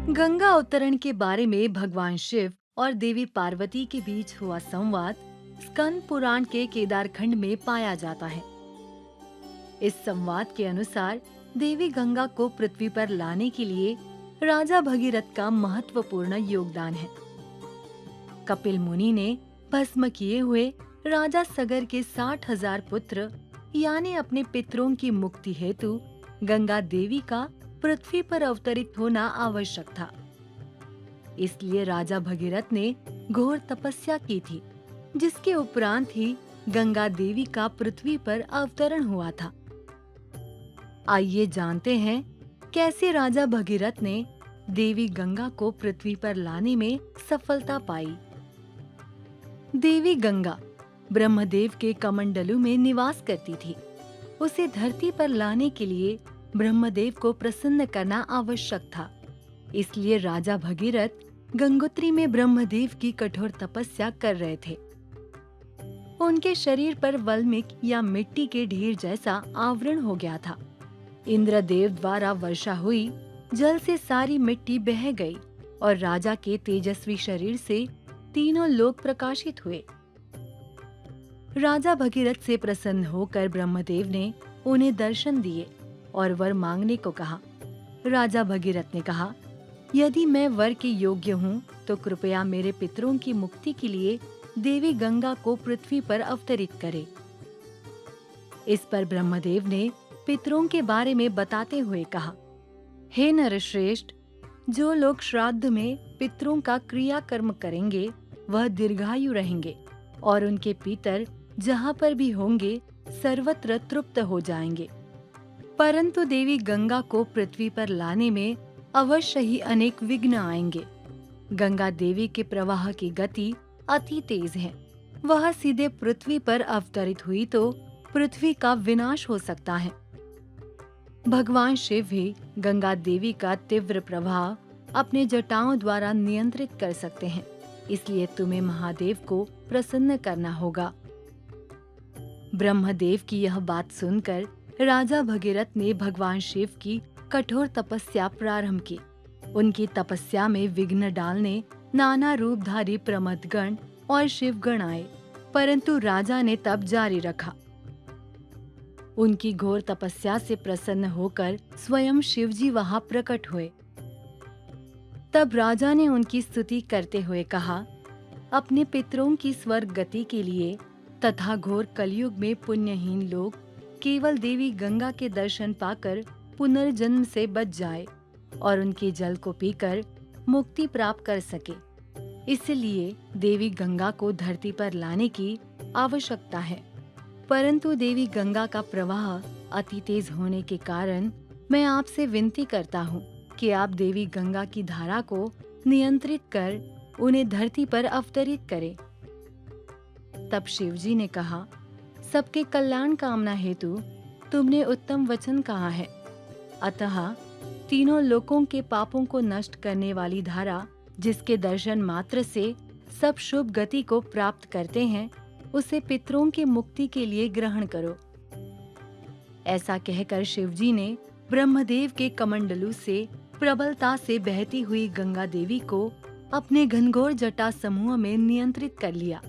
गंगा अवतरण के बारे में भगवान शिव और देवी पार्वती के बीच हुआ संवाद स्कंद पुराण के केदारखंड में पाया जाता है। इस संवाद के अनुसार देवी गंगा को पृथ्वी पर लाने के लिए राजा भगीरथ का महत्वपूर्ण योगदान है। कपिल मुनि ने भस्म किए हुए राजा सगर के 60,000 पुत्र यानी अपने पितरों की मुक्ति हेतु गंगा देवी का पृथ्वी पर अवतरित होना आवश्यक था। इसलिए राजा भगीरथ ने घोर तपस्या की थी, जिसके उपरांत ही गंगा देवी का पृथ्वी पर अवतरण हुआ था। आइए जानते हैं कैसे राजा भगीरथ ने देवी गंगा को पृथ्वी पर लाने में सफलता पाई। देवी गंगा ब्रह्मदेव के कमंडलू में निवास करती थी। उसे धरती पर लाने के लिए ब्रह्मदेव को प्रसन्न करना आवश्यक था। इसलिए राजा भगीरथ गंगोत्री में ब्रह्मदेव की कठोर तपस्या कर रहे थे। उनके शरीर पर वल्मीक या मिट्टी के ढेर जैसा आवरण हो गया था। इंद्रदेव द्वारा वर्षा हुई, जल से सारी मिट्टी बह गई और राजा के तेजस्वी शरीर से तीनों लोक प्रकाशित हुए। राजा भगीरथ से प्रसन्न होकर ब्रह्मदेव ने उन्हें दर्शन दिए और वर मांगने को कहा। राजा भगीरथ ने कहा, यदि मैं वर के योग्य हूँ तो कृपया मेरे पितरों की मुक्ति के लिए देवी गंगा को पृथ्वी पर अवतरित करे। इस पर ब्रह्मदेव ने पितरों के बारे में बताते हुए कहा, हे नरश्रेष्ठ, जो लोग श्राद्ध में पितरों का क्रियाकर्म करेंगे वह दीर्घायु रहेंगे और उनके पितर जहाँ पर भी होंगे सर्वत्र तृप्त हो जाएंगे। परंतु देवी गंगा को पृथ्वी पर लाने में अवश्य ही अनेक विघ्न आएंगे। गंगा देवी के प्रवाह की गति अति तेज है। वह सीधे पृथ्वी पर अवतरित हुई तो पृथ्वी का विनाश हो सकता है। भगवान शिव ही गंगा देवी का तीव्र प्रवाह अपने जटाओं द्वारा नियंत्रित कर सकते हैं। इसलिए तुम्हें महादेव को प्रसन्न करना होगा। ब्रह्मदेव की यह बात सुनकर राजा भगीरथ ने भगवान शिव की कठोर तपस्या प्रारंभ की। उनकी तपस्या में विघ्न डालने नाना रूपधारी प्रमथगण और शिवगण आए, परंतु राजा ने तप जारी रखा। उनकी घोर तपस्या से प्रसन्न होकर स्वयं शिवजी वहां प्रकट हुए। तब राजा ने उनकी स्तुति करते हुए कहा, अपने पितरों की स्वर्ग गति के लिए तथा घोर कलयुग में पुण्यहीन लोग केवल देवी गंगा के दर्शन पाकर पुनर्जन्म से बच जाए और उनके जल को पीकर मुक्ति प्राप्त कर सके। इसलिए देवी गंगा को धरती पर लाने की आवश्यकता है। परंतु देवी गंगा का प्रवाह अति तेज होने के कारण मैं आपसे विनती करता हूँ कि आप देवी गंगा की धारा को नियंत्रित कर उन्हें धरती पर अवतरित करें। तब शिवजी ने कहा, सबके कल्याण कामना हेतु तुमने उत्तम वचन कहा है। अतः तीनों लोकों के पापों को नष्ट करने वाली धारा, जिसके दर्शन मात्र से सब शुभ गति को प्राप्त करते हैं, उसे पितरों की मुक्ति के लिए ग्रहण करो। ऐसा कहकर शिवजी ने ब्रह्मदेव के कमंडलू से प्रबलता से बहती हुई गंगा देवी को अपने घनघोर जटा समूह में नियंत्रित कर लिया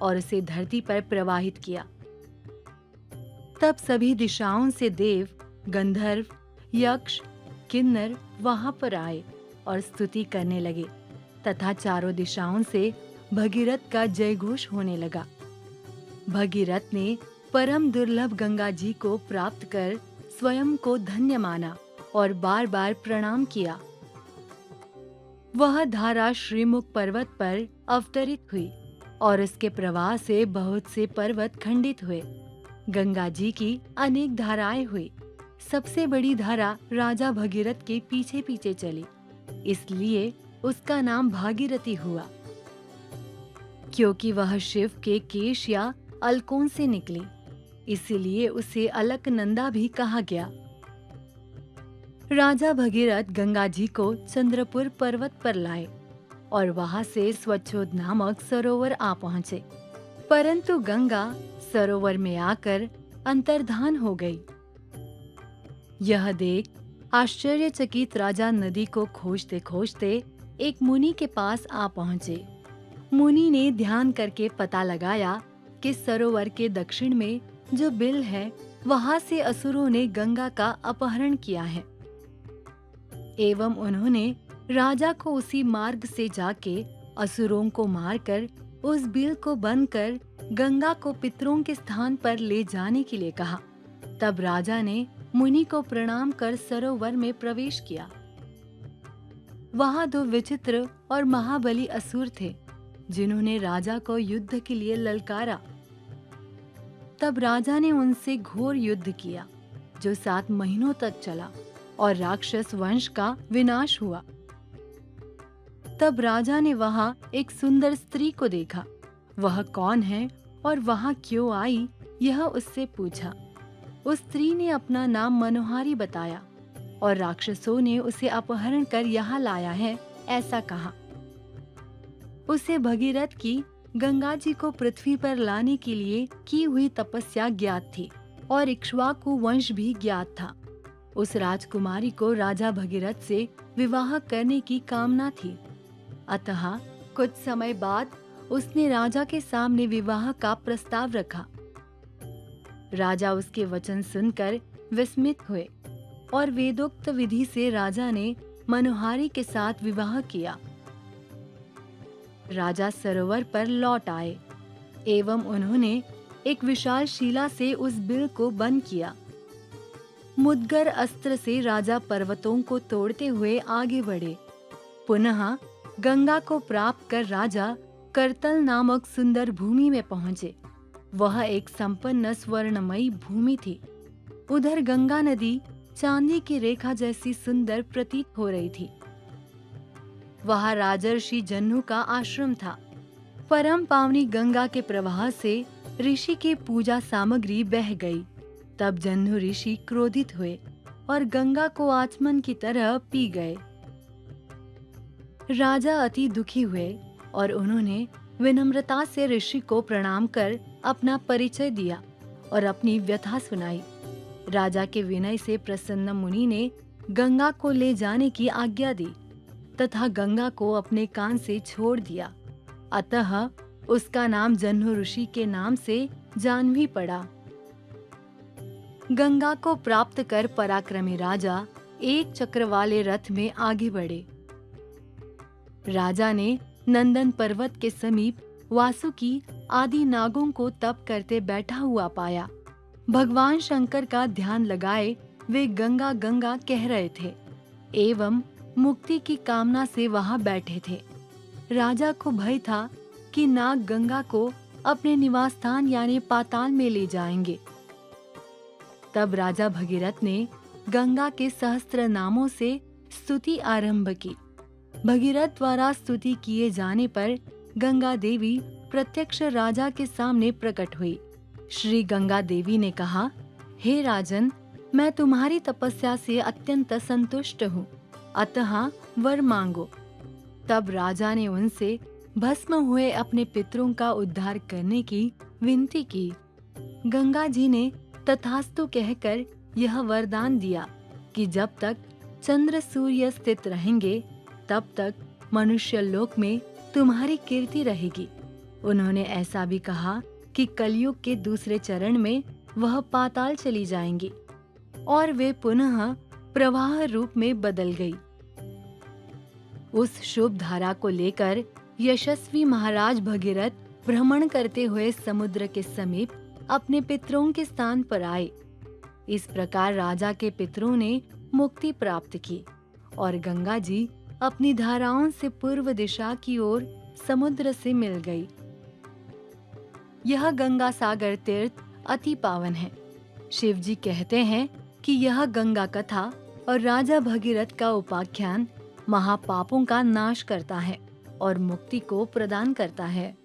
और उसे धरती पर प्रवाहित किया। तब सभी दिशाओं से देव, गंधर्व, यक्ष, किन्नर वहां पर आए और स्तुति करने लगे तथा चारों दिशाओं से भगीरथ का जयघोष होने लगा। भगीरथ ने परम दुर्लभ गंगा जी को प्राप्त कर स्वयं को धन्य माना और बार बार प्रणाम किया। वह धारा श्रीमुख पर्वत पर अवतरित हुई और उसके प्रवाह से बहुत से पर्वत खंडित हुए। गंगा जी की अनेक धाराएं हुई। सबसे बड़ी धारा राजा भगीरथ के पीछे पीछे चली, इसलिए उसका नाम भागीरथी हुआ, क्योंकि वह शिव के केश या अलकों से निकली। इसीलिए उसे अलकनंदा भी कहा गया। राजा भगीरथ गंगा जी को चंद्रपुर पर्वत पर लाए और वहां से स्वच्छोद नामक सरोवर आ पहुंचे। परंतु गंगा सरोवर में आकर अंतर्धान हो गई। यह देख आश्चर्यचकित राजा नदी को खोजते खोजते एक मुनि के पास आ पहुंचे। मुनि ने ध्यान करके पता लगाया कि सरोवर के दक्षिण में जो बिल है, वहां से असुरों ने गंगा का अपहरण किया है एवं उन्होंने राजा को उसी मार्ग से जाके असुरों को मारकर उस बिल को बंद कर गंगा को पितरों के स्थान पर ले जाने के लिए कहा। तब राजा ने मुनि को प्रणाम कर सरोवर में प्रवेश किया। वहां दो विचित्र और महाबली असुर थे, जिन्होंने राजा को युद्ध के लिए ललकारा। तब राजा ने उनसे घोर युद्ध किया, जो 7 महीनों तक चला और राक्षस वंश का विनाश हुआ। तब राजा ने वहां एक सुंदर स्त्री को देखा। वह कौन है और वहां क्यों आई, यह उससे पूछा। उस स्त्री ने अपना नाम मनोहारी बताया और राक्षसों ने उसे अपहरण कर यहाँ लाया है, ऐसा कहा। उसे भगीरथ की गंगा जी को पृथ्वी पर लाने के लिए की हुई तपस्या ज्ञात थी और इक्ष्वाकु वंश भी ज्ञात था। उस राजकुमारी को राजा भगीरथ से विवाह करने की कामना थी। अतः कुछ समय बाद उसने राजा के सामने विवाह का प्रस्ताव रखा। राजा उसके वचन सुनकर विस्मित हुए और वेदोक्त विधि से राजा ने मनोहारी के साथ विवाह किया। राजा सरोवर पर लौट आए एवं उन्होंने एक विशाल शिला से उस बिल को बंद किया। मुद्गर अस्त्र से राजा पर्वतों को तोड़ते हुए आगे बढ़े। पुनः गंगा को प्राप्त कर राजा करतल नामक सुंदर भूमि में पहुंचे। वह एक संपन्न स्वर्णमयी भूमि थी। उधर गंगा नदी चांदी की रेखा जैसी सुंदर प्रतीत हो रही थी। वहां राजर्षि जन्नू का आश्रम था। परम पावनी गंगा के प्रवाह से ऋषि की पूजा सामग्री बह गई। तब जन्नू ऋषि क्रोधित हुए और गंगा को आचमन की तरह पी गए। राजा अति दुखी हुए और उन्होंने विनम्रता से ऋषि को प्रणाम कर अपना परिचय दिया और अपनी व्यथा सुनाई। राजा के विनय से प्रसन्न मुनि ने गंगा को ले जाने की आज्ञा दी तथा गंगा को अपने कान से छोड़ दिया। अतः उसका नाम जन्नू ऋषि के नाम से जाह्नवी पड़ा। गंगा को प्राप्त कर पराक्रमी राजा एक चक्र वाले रथ में आगे बढ़े। राजा ने नंदन पर्वत के समीप वासुकी आदि नागों को तप करते बैठा हुआ पाया। भगवान शंकर का ध्यान लगाए वे गंगा गंगा कह रहे थे एवं मुक्ति की कामना से वहां बैठे थे। राजा को भय था कि नाग गंगा को अपने निवास स्थान यानी पाताल में ले जाएंगे। तब राजा भगीरथ ने गंगा के सहस्त्र नामों से स्तुति आरंभ की। भगीरथ द्वारा स्तुति किए जाने पर गंगा देवी प्रत्यक्ष राजा के सामने प्रकट हुई। श्री गंगा देवी ने कहा, हे राजन, मैं तुम्हारी तपस्या से अत्यंत संतुष्ट हूँ, अतः वर मांगो। तब राजा ने उनसे भस्म हुए अपने पितरों का उद्धार करने की विनती की। गंगा जी ने तथास्तु कहकर यह वरदान दिया कि जब तक चंद्र सूर्य स्थित रहेंगे तब तक मनुष्य लोक में तुम्हारी कीर्ति रहेगी। उन्होंने ऐसा भी कहा कि कलयुग के दूसरे चरण में वह पाताल चली जाएंगी और वे पुनः प्रवाह रूप में बदल गई। उस शुभ धारा को लेकर यशस्वी महाराज भगीरथ भ्रमण करते हुए समुद्र के समीप अपने पितरों के स्थान पर आए। इस प्रकार राजा के पितरों ने मुक्ति प्राप्त की और गंगा जी अपनी धाराओं से पूर्व दिशा की ओर समुद्र से मिल गई। यह गंगा सागर तीर्थ अति पावन है। शिव जी कहते हैं कि यह गंगा कथा और राजा भगीरथ का उपाख्यान महापापों का नाश करता है और मुक्ति को प्रदान करता है।